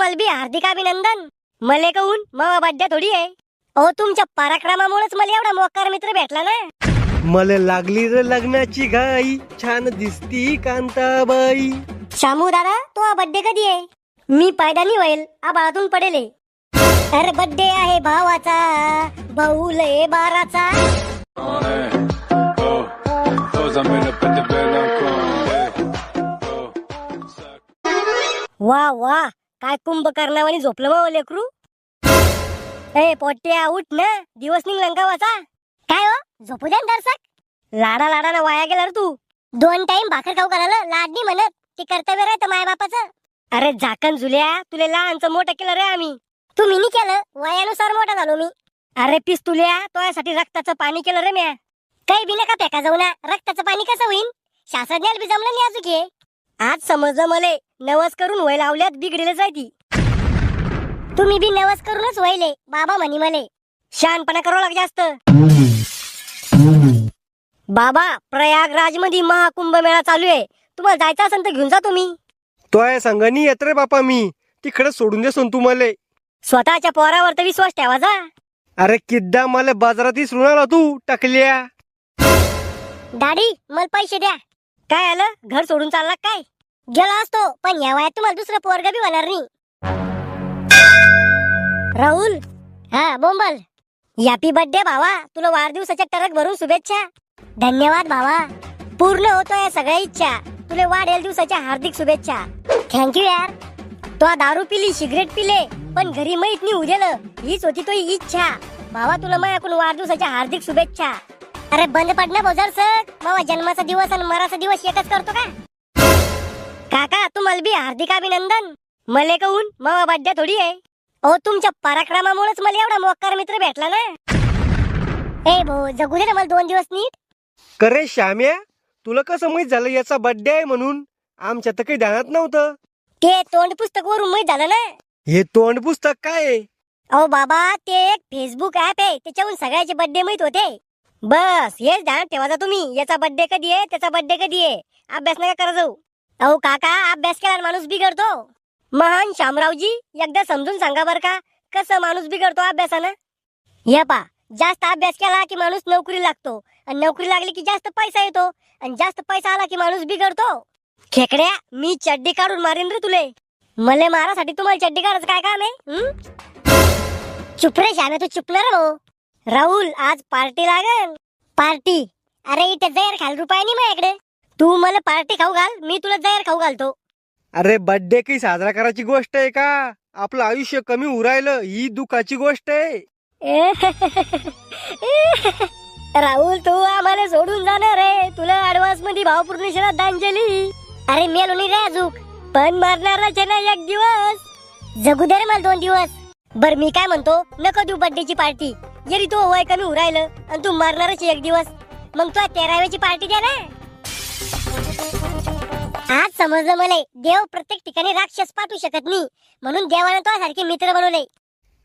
तुम्हाला बी हार्दिक अभिनंदन. मले कहून मग बड्डे थोडी आहे. अहो तुमच्या पराक्रमामुळेच मला एवढा मोकार मित्र भेटला ना. मला लागली रे लग्नाची घाई, छान दिसती कांताबाई. शामू दादा तो बड्डे कधी आहे? मी पायदानी होईल आबाळातून पडेल. अरे बड्डे आहे भावाचा, भाऊ लय बाराचा. वा वा काय कुंभकर्णावानी झोपलं मग लेकरू. ए पोट्या उठ ना, दिवस निघला गावाचा. काय हो झोपू द्या दर्शक. लाडा लाडानं वाया गेला रे तू. 2 टाइम भाकर खाऊ करायला लाडणी म्हणत ते कर्तव्य राहतं माय बापाचं. अरे झाकण झुल्या, तुला लहानचं मोठं केलं रे आम्ही. तुम्ही नाही केलं, वयानुसार मोठा झालो मी. अरे पिस्तुल्या तोयासाठी रक्ताचं पाणी केलं रे म्या. काही बी नका फेका जाऊ ना, रक्ताचं पाणी कसं होईन? शास्त्रज्ञाला बी जमलं नाही अजून हे. आज समजलं मले, नवस करून वय लावल्यात बिघडेल जायती. तुम्ही बी नवस करूनच वयले बाबा म्हणी मले. शहाणपणा करावं लाग जास्त. बाबा प्रयागराज मध्ये महाकुंभ मेळा चालू आहे, तुम्हाला जायचं असेल तर घेऊन जा तुम्ही. तोय संघानी येत रे बापा मी, तिकडे सोडून दे सोन तू मले. स्वतःच्या पोरावर तर विश्वास ठेवा जा. अरे किद्दा मला बाजारात सुनाला तू टाकल्या. दाढी मला पैसे द्या. काय आलं घर सोडून चालला काय? गेला असतो पण या वयात तुम्हाला दुसरं पोरग बी होणार नाही. राहुल हा बोंबल. हॅपी बर्थडे भावा, तुला वाढदिवसाच्या टरक भरून शुभेच्छा. धन्यवाद भावा, पूर्ण होतोय सगळ्या इच्छा. तुला वाढेल दिवसाच्या हार्दिक शुभेच्छा. थँक्यू यार. तो दारू पिली, सिगरेट पिले, पण घरी माहित नाही उद्याला. हीच होती तो इच्छा. भावा तुला माझ्याकडून वाढदिवसाच्या हार्दिक शुभेच्छा. अरे बंद पडना बोजार सर, बाबा जन्माचा दिवस आणि मराचा दिवस एकच करतो का? काका तुम्हाला बी हार्दिक अभिनंदन. मले कहून मावा बड्डे थोडी आहे. अहो तुमच्या पराक्रमामुळेच मला एवढा मोकार मित्र भेटला ना. ए भाऊ जगू दे ना मला 2 दिवस नीट. करे श्याम्या, तुला कसं माहित झालं याचा बर्थडे आहे म्हणून? आमच्या तर काही ध्यानात नव्हतं. ते तोंड पुस्तक वरून माहित झालं ना. हे तोंड पुस्तक काय आहे? अहो बाबा ते एक फेसबुक ऍप आहे, त्याच्यावरून सगळ्याचे बर्थडे माहित होते. बस हेच ध्यान ठेवा तुम्ही. याचा बर्थडे कधी आहे, त्याचा बर्थडे कधी आहे. अभ्यास नका करा जाऊ. अहो काका अभ्यास केला माणूस बिघडतो. महान शामरावजी एकदा समजून सांगा बर का, कसं माणूस बिघडतो अभ्यासानं. या पा जास्त अभ्यास केला की माणूस नोकरी लागतो, आणि नोकरी लागली की जास्त पैसा येतो, आणि जास्त पैसा आला की माणूस बिघडतो. खेकड्या मी चड्डी काढून मारेन रे तुले. मले मारासाठी तुम्हाला चड्डी काढायचं काय काम आहे? चुप रे श्यामे, तू चुप ना रे. राहुल आज पार्टी लागेल. पार्टी? अरे इथे जहर खाल रुपये नाही माझ्याकडे. तू मला पार्टी खाऊ घाल, मी तुला जहर खाऊ घालतो. अरे बर्थडे काही साजरा करायची गोष्ट आहे का? आपलं आयुष्य कमी उरायलं ही दुःखाची गोष्ट आहे. राहुल तू आम्हाला सोडून जाणार रे, तुला ऍडव्हान्स मध्ये भावपूर्ण श्रद्धांजली. अरे मेलो नाही रे अजून, पण मरणारच आहे ना एक दिवस. जगू दे रे मला 2 दिवस. बर मी काय म्हणतो, नको देऊ बर्थडेची पार्टी. जरी तू वय कमी उरायलं आणि तू मरणारच एक दिवस, मग तू 13व्याची पार्टी द्या ना. आज समजलं मला, देव प्रत्येक ठिकाणी राक्षस पाठवू शकत नाही, म्हणून देवाने तो सारखे मित्र बनवले.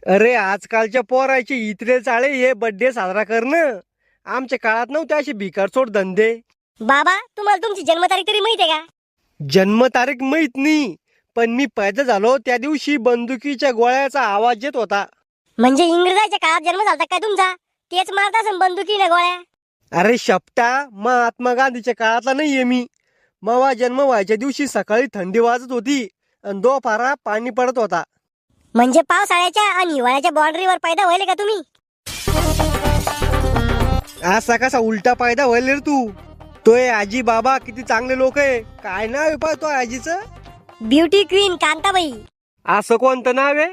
अरे आजकालच्या पोराचे इतरे चाळे हे बर्थडे साजरा करणं. आमच्या काळात नव्हते असे भिकारचोट धंदे. बाबा तुम्हाला तुमची जन्मतारीख तरी माहिती आहे का? जन्मतारीख माहित नाही, पण मी पैदा झालो त्या दिवशी बंदुकीच्या गोळ्याचा आवाज येत होता. म्हणजे इंग्रजाच्या काळात जन्म झाला काय तुमचा? तेच मारत असेल बंदुकीने गोळ्या. अरे शपटा, महात्मा गांधीच्या काळातला नाहीये मी. मवा जन्म व्हायच्या दिवशी सकाळी थंडी वाजत होती आणि दुपारा पाणी पडत होता. म्हणजे पावसाळ्याच्या आणि हिवाळ्याच्या बाउंड्रीवर पैदा व्हायले का तुम्ही? असा कसा उलटा पैदा व्हायला रे तू? तोय आजी बाबा किती चांगले लोक आहे. काय नाव आहे पाय तो आजीचं? Beauty queen Kantabai. असं कोणतं नाव आहे?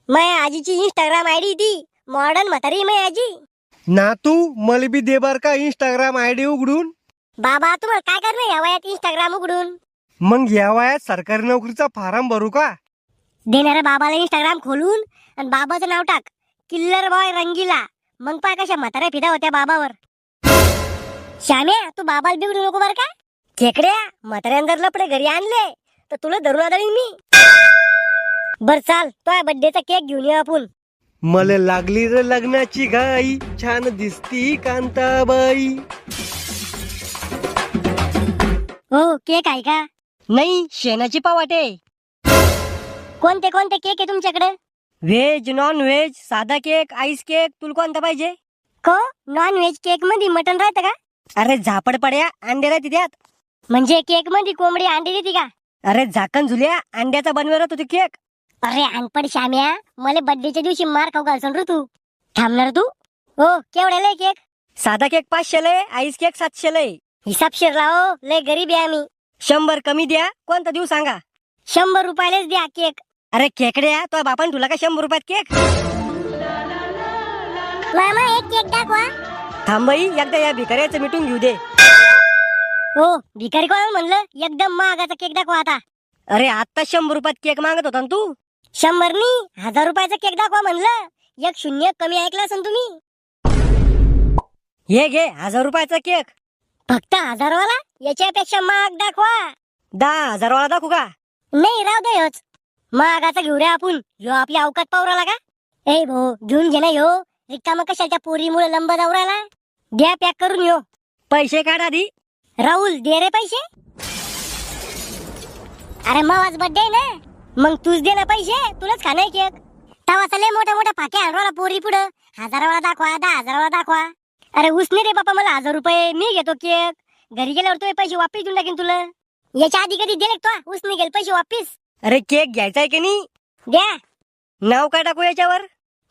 माझ्या आजीची इंस्टाग्राम आयडी ती मॉडर्न म्हातारी माझी आजी. ना तू मला बी दे बर का इंस्टाग्राम आयडी उघडून. बाबा तुम्हाला काय करणं या वयात इंस्टाग्राम उघडून? मग या वयात सरकारी नोकरीचा फॉर्म भरू का? देणाऱ्या बाबाला इंस्टाग्राम खोलून आणि बाबाचं नाव टाक किल्लर बॉय रंगीला. मग पाय कशा म्हाताऱ्या फिदा होत्या बाबावर. श्याम्या तू बाबाला बिघडू नको बर का. खेकड्या म्हाताऱ्यानं जर लपडे घरी आणले तर तुला धरून आदळीन मी. बर चाल तो बर्थडेचा केक घेऊन येऊ आपण. मला लागली रे लग्नाची घाई, छान दिसती कांताबाई. हो केक आहे का? नाही शेणाची पावाटे. कोणते कोणते केक आहे तुमच्याकडे? व्हेज नॉन व्हेज साधा केक आईस केक तुला कोणता पाहिजे? को नॉन व्हेज केक मध्ये मटन राहतं का? अरे झापड पड्या अंडे राहते त्यात. म्हणजे केक मध्ये कोंबडी अंडी देते का? अरे झाकण झुल्या अंड्याचा बनवेल होतो केक. अरे अनपड श्याम्या, मला बर्थडेच्या दिवशी मार खाऊ घालसन रे तू. थांबणार तू? हो केवढ्याला आहे केक? साधा केक 500 लय आईस केक 700 लय. हिसाबशीर लाव, लय गरीब आहे आम्ही. 100 कमी द्या. कोणता देऊ सांगा? 100 रुपयालाच द्या केक. अरे खेकड्या तो बापान तुला का 100 रुपयात केक? मामा एक केक दाखवा. थांबई एकदा या भिकाऱ्याचं मिटून घेऊ दे. हो भिकारी कोण म्हणलं? एकदम महागाचा केक दाखवा आता. अरे आता 100 रुपयात केक मागत होता ना तू. 100 नी 1000 रुपयाचा केक दाखवा म्हणलं. एक शून्य कमी ऐकलं असन तुम्ही. हे घे 1000 रुपयाचा केक. फक्त 1000 वाला? याच्यापेक्षा महाग दाखवा. 10,000 वाला दाखवू का? नाही राहू दे ह्योच. महागाचा घेऊ रे आपण. ह्यो आपल्या अवकात पावराला का? ए भो घेऊन घे ना ह्यो. रिकामा कशाच्या पोरीमुळे लंब दावराला. द्या पॅक करून ह्यो. पैसे काढ आधी. राहुल दे रे पैसे. अरे मावाच बर्थडे ना, मग तूच दे ना पैसे. तुलाच खाणार केक. तवा लय मोठा मोठा फाक्या आणला पोरी पुढं. 1000 वाला दाखवा 10,000 वाला दाखवा. अरे उसने रे बापा मला 1000 रुपये. मी घेतो केक. घरी गेल्यावर तुझे पैसे वापिस देऊन टाकीन तुला. याच्या आधी कधी दिले तो? उसने गेले पैसे वापिस. अरे केक घ्यायचा आहे की नाही? द्या. नाव काय टाकू याच्यावर?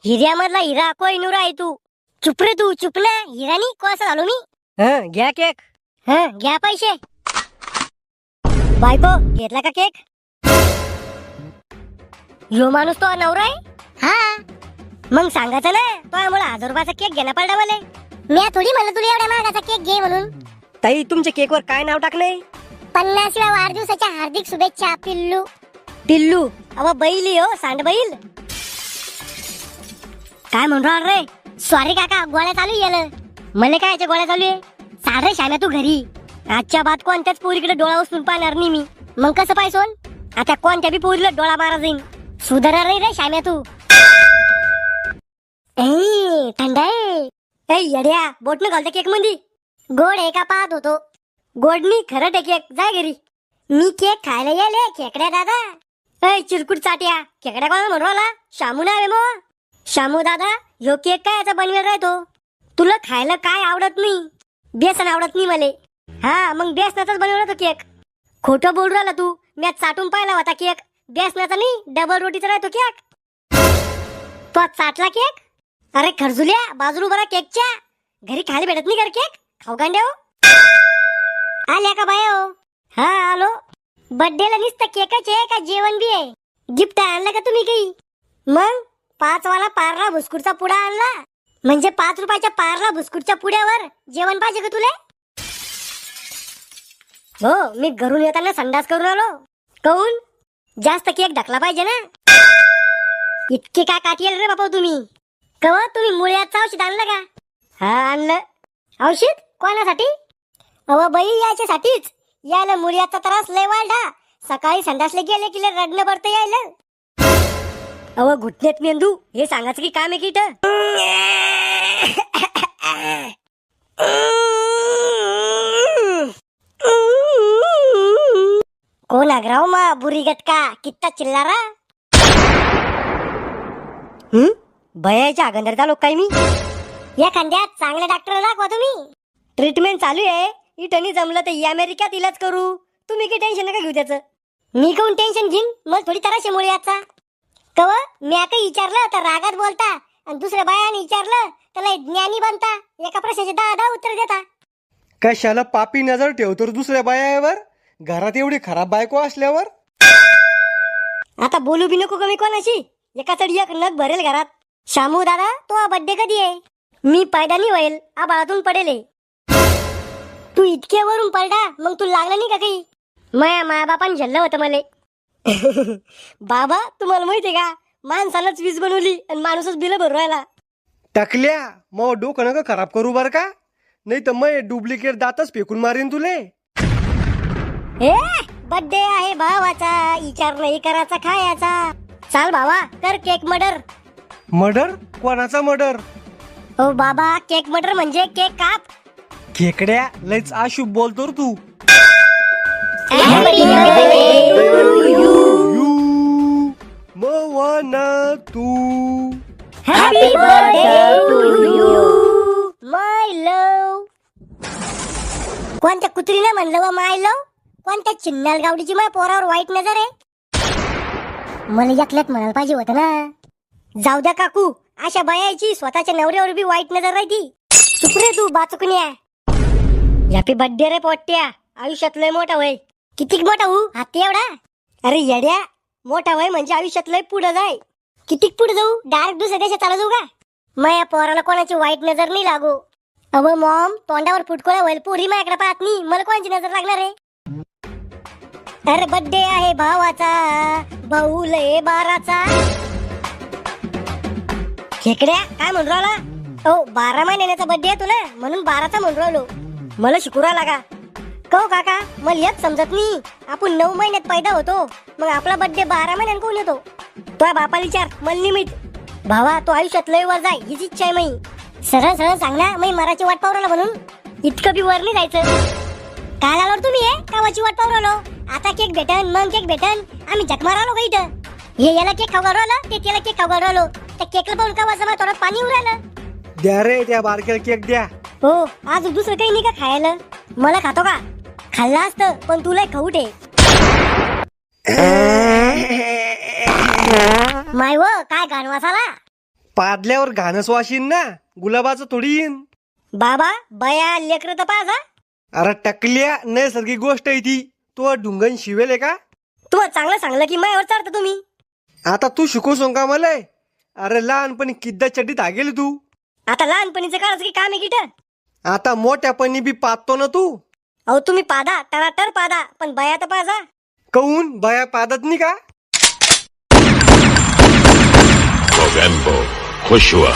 हिऱ्यामधला हिरा कोहिनूर आहे तू. चुप रे तू चुप ना. हिरानी कोसा झालो मी. हं घ्या केक. घ्या पैसे. बायको घेतला का केक? यो माणूस तो नवरा आहे? हा मग सांगायचं ना. तो आम्हाला 1000 रुपयाचा केक घेणं पडला मला. मी थोडी म्हणलं तुला एवढ्या महागाचा केक घे म्हणून. ताई तुमच्या केकवर काय नाव टाकलंय? 50व्या वाढदिवसाच्या हार्दिक शुभेच्छा पिल्लू. टिल्लू. अव बैली हो सांड बैल. काय म्हणून राहिला रे? सॉरी काका गोळ्या चालू आहे. मला काय याच्या गोळ्या चालू आहे? सारे श्याम्या तू घरी. आजच्या बाद कोणत्याच पोरीकडे डोळा उचलून पाहणार नाही मी. मग कसं पाहिजे? आता कोणत्या बी पोरीला डोळा मारा जाईन. सुधारणार नाही रे श्याम्या तू. थंड आहे. येड्या बोटनं घालते केक मध्ये. गोड आहे का पाहत होतो. गोडनी खरं आहे केक. जा घरी. मी केक खायला गेले खेकड्या दादा. चिरकुट चाट्या खेकड्या कोणा म्हणून राहिला? शामू नाव आहे मग. शामू दादा ह्यो केक काय याचा बनवेल राहतो? तुला खायला काय आवडत नाही? बेसन आवडत नाही मले. हा मग बेसनाचाच बनवला तो केक. खोटं बोल राहिला तू. मी चाटून पाहिला होता केक. बेसनाचा नाही डबल रोटीचा राहतो केक. तो चाटला केक? अरे खरजुल्या बाजू बरा केकच्या. घरी खायला भेटत नाही कर केक? खाऊ गांड्या हो. आल्या का बाय हो? हा आलो. बर्थडेला नुसतं केकच आहे का जेवण बी आहे? गिफ्ट आणलं का तुम्ही काही? मग 5 वाला पार्ला बिस्कुटचा पुडा आणला. म्हणजे 5 रुपयाच्या पार्ला बिस्कुटच्या पुड्यावर जेवण पाहिजे का तुला? हो मी घरून येताना संडास करून आलो. काऊन? जास्त केक ढकला पाहिजे ना. इतके काय काठी येल रे बापा तुम्ही? कवा तुम्ही मुळ्याचं औषध आणलं का? हा आणलं. औषध कोणासाठी? अव बाई याच्यासाठीच. यायला मुळ्याचा त्रास लय वाढला. सकाळी संडासले गेले की रडणं पडतं यायला. अव घुटण्यात मेंदू हे सांगायचं की काम आहे की इथं? कोण आग्राव मा बुरी गटका कित्ता चिल्लारा. भयाच्या आगंदरचा लोक काय मी. या खांद्यात चांगल्या डॉक्टर दाखवा तुम्ही. ट्रीटमेंट चालू आहे. इटनी जमलं तर अमेरिकेत इलाज करू. तुम्ही काही टेन्शन नका घेऊ त्याचं. मी काऊन टेन्शन घेईन? मला थोडी तराशे मुळे याचा. कव मी काही विचारलं तर रागात बोलता आणि दुसऱ्या बायाने विचारलं त्याला ज्ञानी बनता. एका प्रश्नाचे 10 उत्तर देता. कशाला पापी नजर ठेवतो दुसऱ्या बायावर? घरात एवढी खराब बायको असल्यावर. आता बोलू बी नको कमी कोणाशी. एका चढ एक नग भरेल घरात. शामू दादा तो बर्थडे कधी आहे? मी पैदा नाही होईल. आबाळातून पडेल. तू इतके वरून पडला मग तू लागला नाही का काही? माया बापान झल्लं होतं मले. बाबा तुम्हाला माहितीये का माणसालाच वीज बनवली आणि माणूसच बिल भरू राहिला. टाकल्या मग डोकं नका खराब करू बर का? नाही तर मग डुप्लिकेट दातच फेकून मारेन तुले. बर्थडे आहे भावाचा. विचार नाही करायचा खायचा. चाल भावा कर केक मर्डर. मर्डर? कोणाचा मर्डर? हो बाबा केक मर्डर म्हणजे केक काप. खेकड्या लयच अशुभ बोलतो रे तू. Happy birthday to you. ना तू. हॅपी बर्थडे टू यू माय लव. कोणत्या कुत्रीने म्हणलं व माय लव? कोणत्या चिन्नाल गावडीची माय पोरावर वाईट नजर आहे? मला एकल्यात म्हणायला पाहिजे होतं ना. जाऊ द्या काकू, अशा बायाची स्वतःच्या नवऱ्यावर बी वाईट नजर राहती. चुप रे तू बाचुकण्या. हॅपी बर्थडे रे पोट्ट्या. आयुष्यात लय मोठा वय. किती मोठा होऊ? हाती एवढा? अरे येड्या, मोठा वय म्हणजे आयुष्यात लय पुढे जाय. किती पुढे जाऊ? डायरेक्ट दुसऱ्या देशात चालू जाऊ का? मग या पोराला कोणाची वाईट नजर नाही लागू. अव मॉम, तोंडावर फुटकोळा होईल पोरी माझ्याकडे पाहत नाही, मला कोणाची नजर लागणार आहे? अरे बर्थडे आहे भावाचा, भाऊ लय बाराचा. खेकड्या काय म्हणून राहिला? ओ 12 महिन्याचा बर्थडे आहे तुला, म्हणून 12चा म्हणून राहिलो. मला शिकुरा लागा. कहो काका, मला एक समजत नाही. आपण 9 महिन्यात पैदा होतो, मग आपला बर्थडे 12 महिन्यात कोण येतो? तो बापाला विचार, मला निमित. भावा, तो आयुष्यात लय वर जाय हीच इच्छा आहे मी. सरळ सरळ सांग ना, मी मराठी वाट पाहू राहिलो म्हणून. इतकं बी वर नाही जायचं. काल आलो तुम्ही कावाची वाट पाहू राहिलो. आता केक भेटन, मग केक भेटन. आम्ही झक मारालो का इथं? हे याला केक खाऊ राहिलो, ते त्याला केक खाऊ राहिलो. त्या केकला पाहून कावाचं मला थोडं पाणी येऊ राहिलं. द्या रे त्या बारक्याला केक द्या. हो, आज दुसरं काही नाही का खायला? मला खातो का? खाल्ला असतं, पण तुला खाऊट आहे. माय व काय घाणवासाला. पादल्यावर घाणस वाशीन ना, गुलाबाचं थोडी येईन. बाबा बया लेकर तर पाहा. अरे टकल्या, नैसर्गिक गोष्ट आहे ती. तो ढुंगण शिवेल का? तू चांगलं सांगलं की मायावर चढता तुम्ही. आता तू शिकवसोन का मला? अरे लहानपणी किद्दा चड्डी धागेल तू. आता लहानपणीचं काळाचं की काम आहे किट? आता मोठ्यापणी बी पाहतो ना तू. अहो तुम्ही पादा टराटर पादा, पण बया तर पाजा. कहून बाया पादत नाही का? Mogambo, Joshua.